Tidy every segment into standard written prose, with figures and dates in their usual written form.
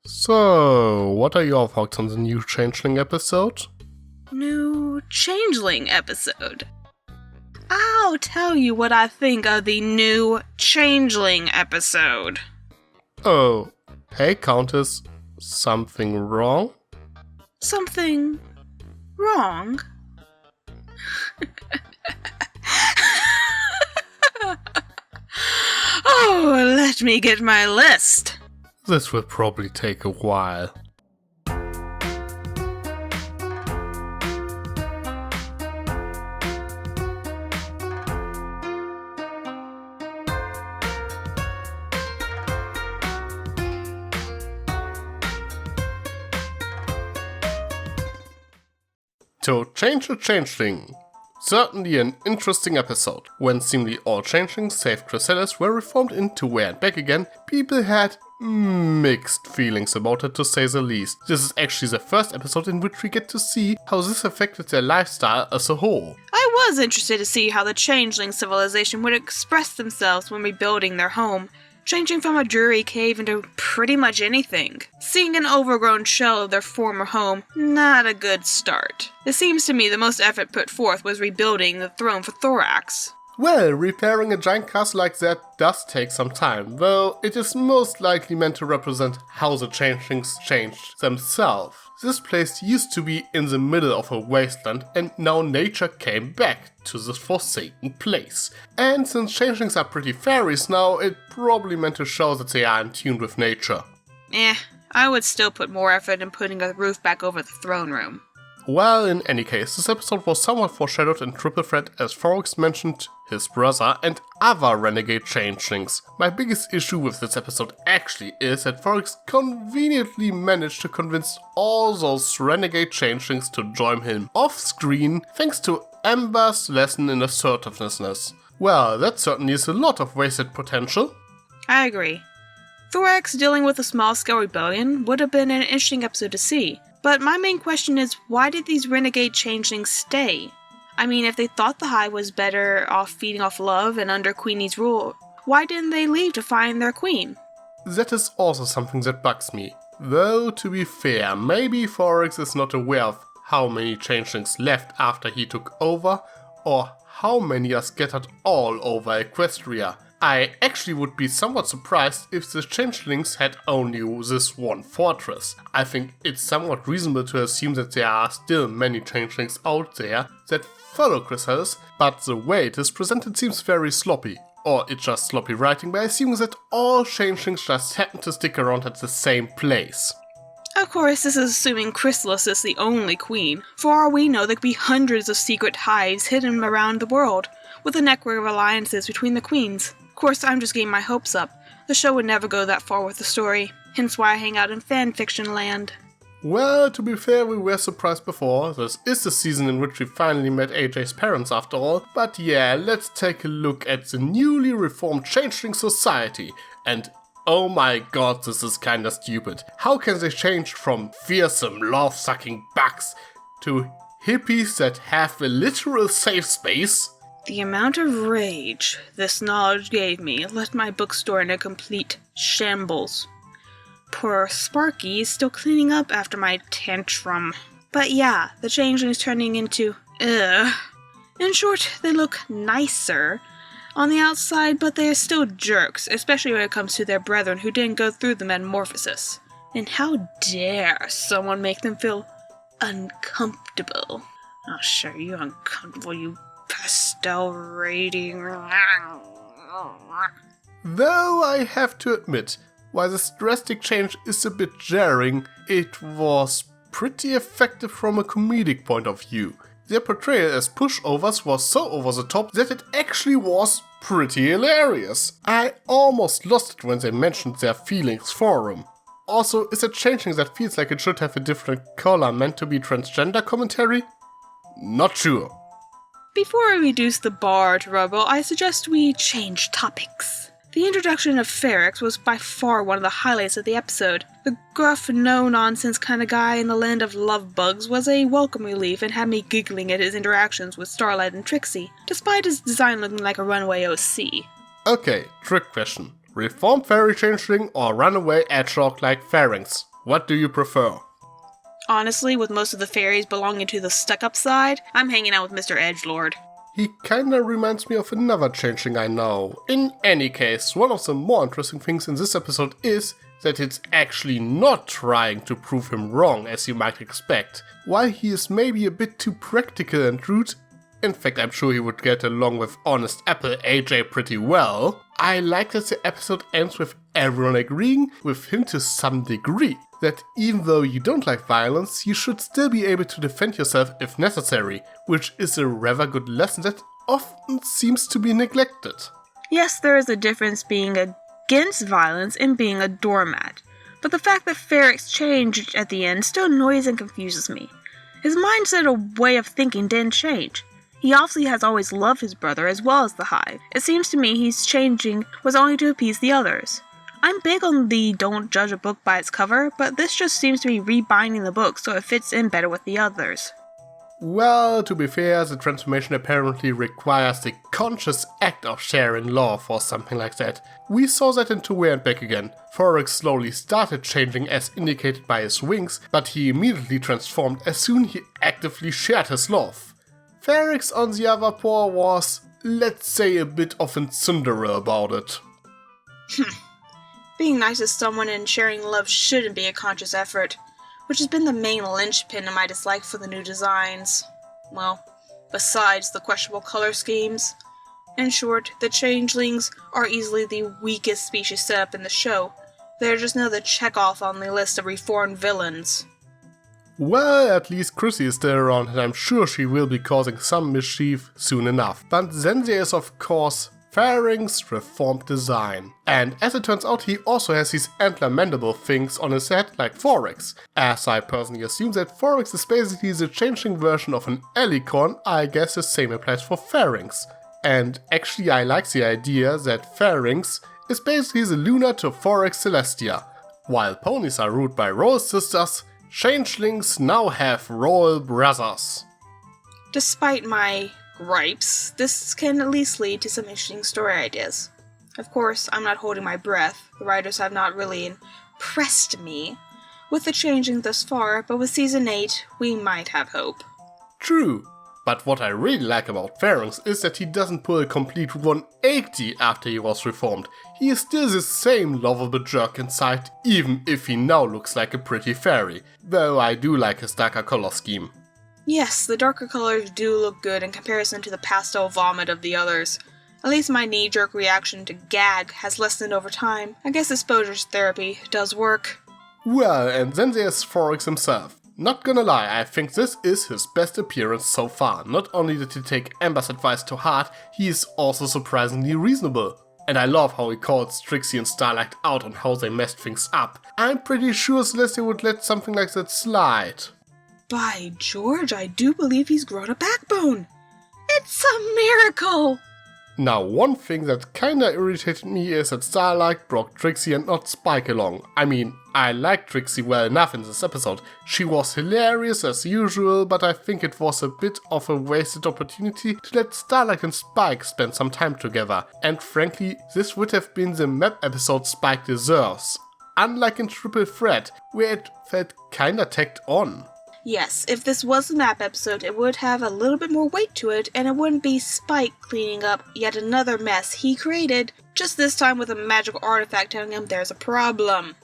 So, what are your thoughts on the new Changeling episode? New Changeling episode? I'll tell you what I think of the new Changeling episode. Oh, hey Countess, something wrong? Something wrong? Oh, let me get my list. This will probably take a while. To change a changeling. Certainly an interesting episode. When seemingly all changelings save Chrysalis were reformed into Were and back again, people had mixed feelings about it, to say the least. This is actually the first episode in which we get to see how this affected their lifestyle as a whole. I was interested to see how the changeling civilization would express themselves when rebuilding their home, changing from a dreary cave into pretty much anything. Seeing an overgrown shell of their former home, not a good start. It seems to me the most effort put forth was rebuilding the throne for Thorax. Well, repairing a giant castle like that does take some time, though it is most likely meant to represent how the changelings changed themselves. This place used to be in the middle of a wasteland, and now nature came back to this forsaken place. And since changelings are pretty fairies now, it probably meant to show that they are in tune with nature. I would still put more effort in putting a roof back over the throne room. Well, in any case, this episode was somewhat foreshadowed in Triple Threat as Thorax mentioned his brother and other renegade changelings. My biggest issue with this episode actually is that Thorax conveniently managed to convince all those renegade changelings to join him off-screen thanks to Amber's lesson in assertiveness. Well, that certainly is a lot of wasted potential. I agree. Thorax dealing with a small-scale rebellion would have been an interesting episode to see. But my main question is, why did these renegade changelings stay? I mean, if they thought the Hive was better off feeding off love and under Queenie's rule, why didn't they leave to find their queen? That is also something that bugs me. Though, to be fair, maybe Thorax is not aware of how many changelings left after he took over, or how many are scattered all over Equestria. I actually would be somewhat surprised if the changelings had only this one fortress. I think it's somewhat reasonable to assume that there are still many changelings out there that follow Chrysalis, but the way it is presented seems very sloppy. Or it's just sloppy writing by assuming that all changelings just happen to stick around at the same place. Of course, this is assuming Chrysalis is the only queen. For all we know, there could be hundreds of secret hives hidden around the world, with a network of alliances between the queens. Of course, I'm just getting my hopes up. The show would never go that far with the story, hence why I hang out in fanfiction land. Well, to be fair, we were surprised before. This is the season in which we finally met AJ's parents after all. But yeah, let's take a look at the newly reformed Changeling Society. And oh my god, this is kinda stupid. How can they change from fearsome, love-sucking bugs to hippies that have a literal safe space? The amount of rage this knowledge gave me left my bookstore in a complete shambles. Poor Sparky is still cleaning up after my tantrum. But yeah, the changelings turning into ugh. In short, they look nicer on the outside, but they are still jerks, especially when it comes to their brethren who didn't go through the metamorphosis. And how dare someone make them feel uncomfortable? I'll show you uncomfortable, you pastel rating. Though I have to admit, while this drastic change is a bit jarring, it was pretty effective from a comedic point of view. Their portrayal as pushovers was so over the top that it actually was pretty hilarious. I almost lost it when they mentioned their feelings for him. Also, is it changing that feels like it should have a different color meant to be transgender commentary? Not sure. Before I reduce the bar to rubble, I suggest we change topics. The introduction of Feryx was by far one of the highlights of the episode. The gruff, no-nonsense kind of guy in the land of love bugs was a welcome relief and had me giggling at his interactions with Starlight and Trixie, despite his design looking like a runaway OC. Okay, trick question. Reformed fairy changeling or runaway edgelord like Feryx? What do you prefer? Honestly, with most of the fairies belonging to the stuck-up side, I'm hanging out with Mr. Edgelord. He kinda reminds me of another changeling I know. In any case, one of the more interesting things in this episode is that it's actually not trying to prove him wrong, as you might expect. While he is maybe a bit too practical and rude, in fact I'm sure he would get along with Honest Apple AJ pretty well, I like that the episode ends with everyone agreeing with him to some degree. That even though you don't like violence, you should still be able to defend yourself if necessary, which is a rather good lesson that often seems to be neglected. Yes, there is a difference being against violence and being a doormat, but the fact that Ferrex changed at the end still annoys and confuses me. His mindset or way of thinking didn't change. He obviously has always loved his brother as well as the Hive. It seems to me he's changing was only to appease the others. I'm big on the don't judge a book by its cover, but this just seems to be rebinding the book so it fits in better with the others. Well, to be fair, the transformation apparently requires the conscious act of sharing love or something like that. We saw that in Two Way and Back again. Ferrex slowly started changing as indicated by his wings, but he immediately transformed as soon he actively shared his love. Ferrex on the other paw was, let's say, a bit of a tsundere about it. Being nice to someone and sharing love shouldn't be a conscious effort, which has been the main linchpin of my dislike for the new designs. Well, besides the questionable color schemes. In short, the changelings are easily the weakest species set up in the show. They're just another check-off on the list of reformed villains. Well, at least Chrissy is still around and I'm sure she will be causing some mischief soon enough. But then there is of course Ferrex's reformed design. And as it turns out, he also has these antler mandible things on his head like Ferrex. As I personally assume that Ferrex is basically the changing version of an alicorn, I guess the same applies for Ferrex. And actually I like the idea that Ferrex is basically the Luna to Ferrex Celestia. While ponies are ruled by royal sisters, changelings now have royal brothers. Despite my gripes, this can at least lead to some interesting story ideas. Of course, I'm not holding my breath. The writers have not really impressed me with the changing thus far, but with Season 8, we might have hope. True, but what I really like about Ferrex is that he doesn't pull a complete 180 after he was reformed. He is still the same lovable jerk inside, even if he now looks like a pretty fairy, though I do like his darker color scheme. Yes, the darker colors do look good in comparison to the pastel vomit of the others. At least my knee-jerk reaction to gag has lessened over time. I guess exposure therapy does work. Well, and then there's Ferrex himself. Not gonna lie, I think this is his best appearance so far. Not only did he take Amber's advice to heart, he is also surprisingly reasonable. And I love how he calls Trixie and Starlight out on how they messed things up. I'm pretty sure Celestia would let something like that slide. By George, I do believe he's grown a backbone! It's a miracle! Now, one thing that kinda irritated me is that Starlight brought Trixie and not Spike along. I mean, I liked Trixie well enough in this episode. She was hilarious as usual, but I think it was a bit of a wasted opportunity to let Starlight and Spike spend some time together. And frankly, this would have been the map episode Spike deserves. Unlike in Triple Threat, where it felt kinda tacked on. Yes, if this was a map episode, it would have a little bit more weight to it, and it wouldn't be Spike cleaning up yet another mess he created, just this time with a magical artifact telling him there's a problem.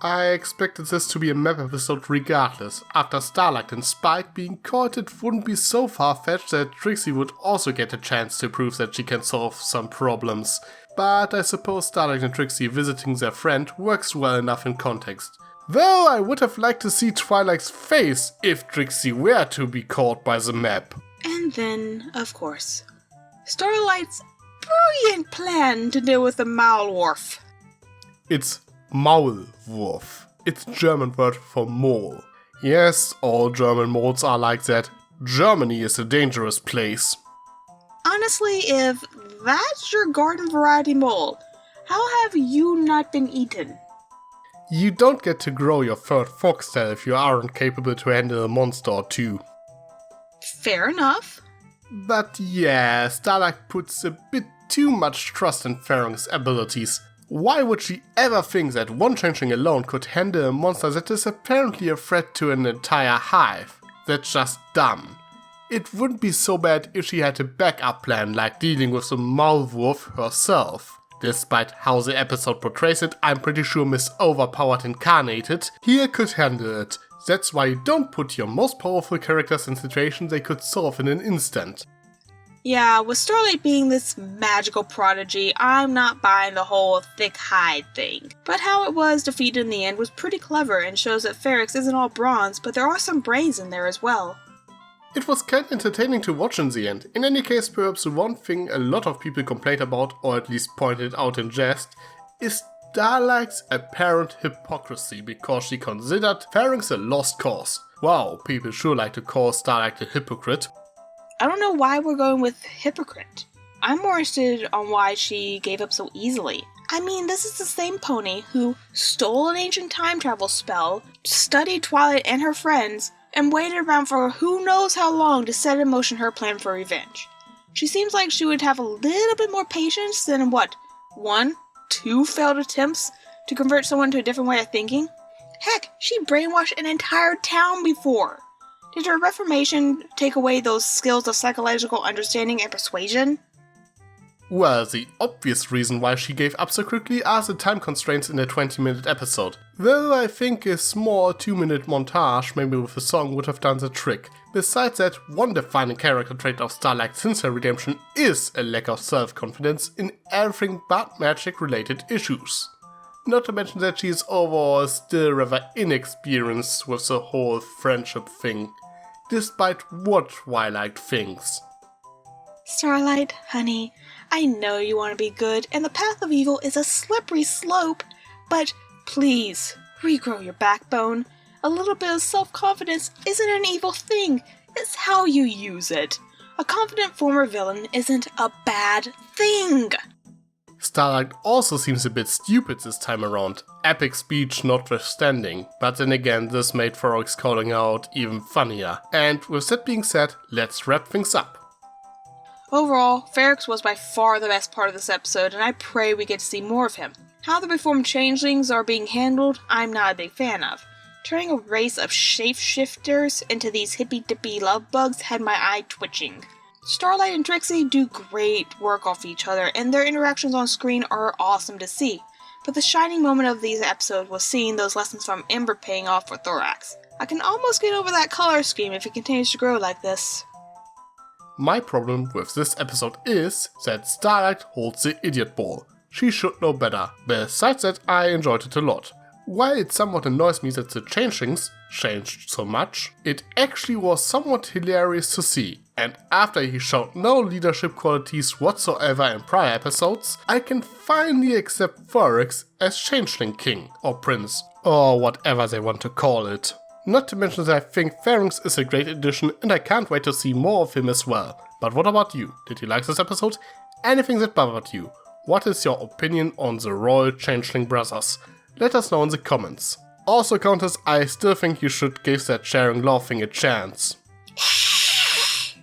I expected this to be a map episode regardless. After Starlight and Spike being caught, it wouldn't be so far-fetched that Trixie would also get a chance to prove that she can solve some problems. But I suppose Starlight and Trixie visiting their friend works well enough in context. Though I would have liked to see Twilight's face if Trixie were to be caught by the map. And then, of course, Starlight's brilliant plan to deal with the Maulwurf. It's Maulwurf. It's German word for mole. Yes, all German moles are like that. Germany is a dangerous place. Honestly, if that's your garden variety mole, how have you not been eaten? You don't get to grow your third foxtail if you aren't capable to handle a monster or two. Fair enough. But yeah, Starlight puts a bit too much trust in Ferrex's abilities. Why would she ever think that one changeling alone could handle a monster that is apparently a threat to an entire hive? That's just dumb. It wouldn't be so bad if she had a backup plan like dealing with the Maulwurf herself. Despite how the episode portrays it, I'm pretty sure Miss Overpowered Incarnated here could handle it. That's why you don't put your most powerful characters in situations they could solve in an instant. Yeah, with Starlight being this magical prodigy, I'm not buying the whole thick hide thing. But how it was defeated in the end was pretty clever and shows that Ferrex isn't all bronze, but there are some brains in there as well. It was kinda entertaining to watch in the end. In any case, perhaps the one thing a lot of people complained about, or at least pointed out in jest, is Starlight's apparent hypocrisy because she considered Ferrex a lost cause. Wow, people sure like to call Starlight a hypocrite. I don't know why we're going with hypocrite. I'm more interested on why she gave up so easily. I mean, this is the same pony who stole an ancient time travel spell, studied Twilight and her friends, and waited around for who knows how long to set in motion her plan for revenge. She seems like she would have a little bit more patience than, 2 failed attempts to convert someone to a different way of thinking? Heck, she brainwashed an entire town before! Did her reformation take away those skills of psychological understanding and persuasion? Well, the obvious reason why she gave up so quickly are the time constraints in a 20-minute episode. Though I think a small 2-minute montage, maybe with a song, would have done the trick. Besides that, one defining character trait of Starlight since her redemption is a lack of self-confidence in everything but magic-related issues. Not to mention that she is overall still rather inexperienced with the whole friendship thing, despite what Twilight thinks. Starlight, honey, I know you want to be good, and the path of evil is a slippery slope, but please, regrow your backbone. A little bit of self-confidence isn't an evil thing, it's how you use it. A confident former villain isn't a bad thing. Starlight also seems a bit stupid this time around, epic speech notwithstanding, but then again this made Ferrex calling out even funnier. And with that being said, let's wrap things up. Overall, Ferrex was by far the best part of this episode, and I pray we get to see more of him. How the reformed changelings are being handled, I'm not a big fan of. Turning a race of shapeshifters into these hippy-dippy love bugs had my eye twitching. Starlight and Trixie do great work off each other, and their interactions on screen are awesome to see. But the shining moment of these episodes was seeing those lessons from Ember paying off for Thorax. I can almost get over that color scheme if it continues to grow like this. My problem with this episode is that Starlight holds the idiot ball. She should know better. Besides that, I enjoyed it a lot. While it somewhat annoys me that the changelings changed so much, it actually was somewhat hilarious to see. And after he showed no leadership qualities whatsoever in prior episodes, I can finally accept Ferrex as Changeling King, or Prince, or whatever they want to call it. Not to mention that I think Ferrex is a great addition and I can't wait to see more of him as well. But what about you? Did you like this episode? Anything that bothered you? What is your opinion on the Royal Changeling Brothers? Let us know in the comments. Also, Countess, I still think you should give that sharing love thing a chance.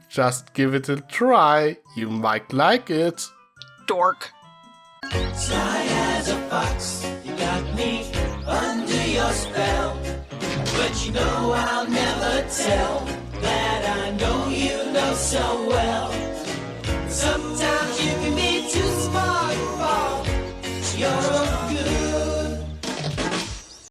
Just give it a try, you might like it. Dork. Sly as a fox, you got me under your spell. But you know I'll never tell that I know you know so well. Sometimes you can be too smart for you're